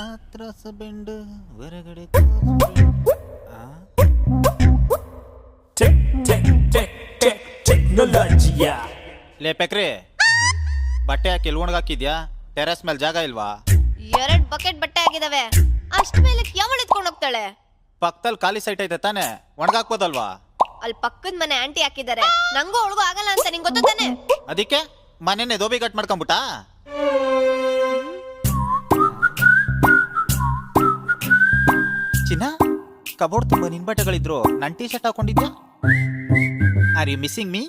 ಆತ್ರಸ ಬೆಂಡು ಹೊರಗಡೆ ಲೇ ಪೆಕ್ರಿ ಬಟ್ಟೆ ಹಾಕಿ ಎಲ್ಲಿ ಒಣಗಾಕಿದ್ಯಾ? ಟೆರೆಸ್ ಮೇಲೆ ಜಾಗ ಇಲ್ವಾ? 2 ಬಕೆಟ್ ಬಟ್ಟೆ ಆಗಿದಾವೆ. ಅಷ್ಟ ಮೇಲೆ ಯಾವಳು ಎತ್ಕೊಂಡು ಹೋಗ್ತಾಳೆ? ಪಕ್ಕದಲ್ಲಿ ಖಾಲಿ ಸೈಟ್ ಐತೆ ತಾನೆ, ಒಣಗಾಕ್ಬೋದಲ್ವಾ? ಅಲ್ಲಿ ಪಕ್ಕದ ಮನೆ ಆಂಟಿ ಹಾಕಿದ್ದಾರೆ. ನಂಗೂ ಅವಳಿಗೂ ಆಗಲ್ಲ ಅಂತ ನಿಂಗೆ ಗೊತ್ತು ತಾನೆ? ಅದಕ್ಕೆ ಮನೆನೇ ದೋಬಿ ಕಟ್ ಮಾಡ್ಕೊಂಬಿಟ್ಟ. ಚಿನ್ನ, ಕಬೋರ್ಡ್ ತುಂಬ ನಿನ್ ಬಟ್ಟೆಗಳಿದ್ರು, ನನ್ ಟೀ ಶರ್ಟ್ ಹಾಕೊಂಡಿದ್ಯಾ? Are you missing me?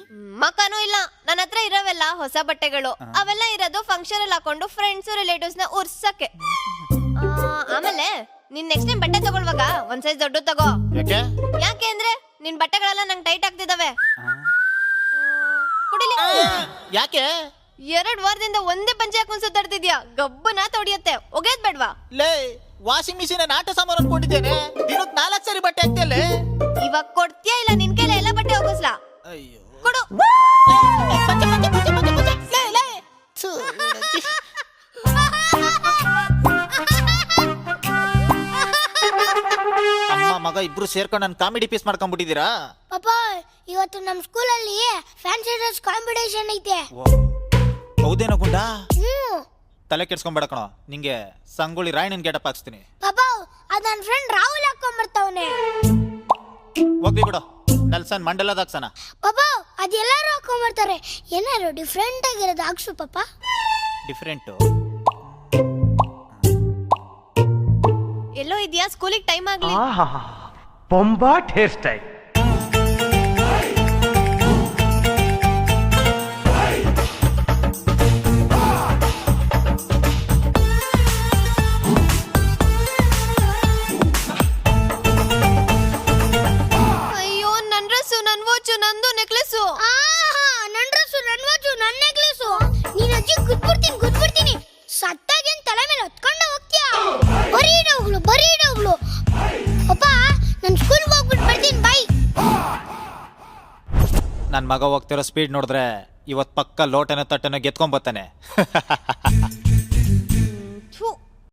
ಮಕ್ಕನೂ ಇಲ್ಲ. ನನ್ನ ಹತ್ರ ಇರೋವೆಲ್ಲ ಹೊಸ ಬಟ್ಟೆಗಳು. ಅವೆಲ್ಲ ಇರೋದು ಫಂಕ್ಷನ್ ಅಲ್ಲಿ ಹಾಕೊಂಡು ಫ್ರೆಂಡ್ಸ್ ರಿಲೇಟಿವ್ಸ್ ನ ಉರ್ಸಕ್ಕೆ. ಆಮೇಲೆ ನೀನ್ ನೆಕ್ಸ್ಟ್ ಟೈಮ್ ಬಟ್ಟೆ ತಗೊಳ್ವಾಗ ಒಂದ್ ಸೈಜ್ ದೊಡ್ಡ ತಗೋ. ಯಾಕೆ ಅಂದ್ರೆ ನಿನ್ ಬಟ್ಟೆಗಳೆಲ್ಲ ನಂಗೆ ಟೈಟ್ ಆಗ್ತಿದಾವೆ. ಕುಡಿಲಿ. ಯಾಕೆ 2 ವಾರದಿಂದ ಒಂದೇ ಪಂಚೆ ಹಾಕೊಂಡ್ ಸುತ್ತಾಡ್ತಿದ್ಯಾ? ಗಬ್ಬನ ತೊಡಿಯತ್ತೆ. ಒಗೆದ್ ಬೇಡ್ವಾ? ಲೇ, ವಾಷಿಂಗ್ ಮಿಷಿನ್ ಆಟ ಸಾಮಾನು ಅನ್ಕೊಂಡಿದ್ದೇನೆ. ದಿನಕ್ಕೆ 4 ಸರಿ ಬಟ್ಟೆ ಹಾಕ್ತಿಯಲ್ಲೇ. ಇವಾಗ ಕೊಡ್ತೀಯಾ ಇಲ್ಲ ನಿನ್ ಕೈಲ ಎಲ್ಲ ಬಟ್ಟೆ ಹೋಗಿಸ್ಲಾ? ಅಯ್ಯೋ, ಕೊಡು. ಅಮ್ಮ ಮಗ ಇಬ್ರು ಸೇರ್ಕೊಂಡು ನನ್ ಕಾಮಿಡಿ ಪೀಸ್ ಮಾಡ್ಕೊಂಡ್ಬಿಟ್ಟಿದ್ದೀರಾ? ಪಾಪ, ಇವತ್ತು ನಮ್ ಸ್ಕೂಲಲ್ಲಿ ಫ್ಯಾನ್ಸಿ ಡ್ರೆಸ್ ಕಾಂಪಿಟೇಷನ್ ಐತೆ. ಹೌದೇನೋ ಗುಂಡ? ತಲೆ ಕೆಡ್ಸ್ಕೊಂಬೇಡ ಕಣೋ, ನಿಂಗೆ ಸಂಗೊಳ್ಳಿ ರಾಯಣ್ಣನ್ ಗೆಟಪ್ ಹಾಕ್ಸ್ತೀನಿ. ಪಾಪ, ಅದ್ ನನ್ ಫ್ರೆಂಡ್ ರಾಹುಲ್ ಹಾಕೊಂಡ್ ಬರ್ತಾವನೆ. ಹೋಗ್ಲಿ ಬಿಡು, ನೆಲ್ಸನ್ ಮಂಡಲದ ಹಾಕ್ಸನ. ಪಾಪ, ಅದೆಲ್ಲರೂ ಹಾಕೊಂಡ್ ಬರ್ತಾರೆ. ಏನಾರು ಡಿಫ್ರೆಂಟ್ ಆಗಿರೋದು ಹಾಕ್ಸು ಪಾಪ. ಡಿಫ್ರೆಂಟ್ ಎಲ್ಲೋ ಇದೆಯಾ? ಸ್ಕೂಲಿಗೆ ಟೈಮ್ ಆಗ್ಲಿ. ಬೊಂಬಾಟ್ ಹೇರ್ ಸ್ಟೈಲ್. ಅಯ್ಯೋ, ನನ್ ಡ್ರೆಸ್ಸು, ನನ್ ವಾಚು, ನಂದು ನೆಕ್ಲೆಸ್ಸು. ನನ್ ಡ್ರೆಸ್ಸು, ನನ್ ವಾಚು, ನನ್ ನೆಕ್ಲೇಸು. ನೀನ್ ಅಜ್ಜಿ ಗುದ್ಬಿಡ್ತೀನಿ. ಸತ್ತಾಗಿ ತಲೆ ಮೇಲೆ ಹೊತ್ಕೊಂಡು ಹೋಗ್ತೀಯಾ? ಬರೀ ಇಡೋಗ್ಲು. ಪಾಪ, ನನ್ ಸ್ಕೂಲ್ಗೆ ಹೋಗ್ಬಿಟ್ಟು ಬರ್ತೀನಿ. ಬೈ. ನನ್ ಮಗ ಹೋಗ್ತಿರೋ ಸ್ಪೀಡ್ ನೋಡಿದ್ರೆ ಇವತ್ ಪಕ್ಕ ಲೋಟನ ತಟ್ಟನ ಗೆತ್ಕೊಂಡ್ ಬರ್ತಾನೆ.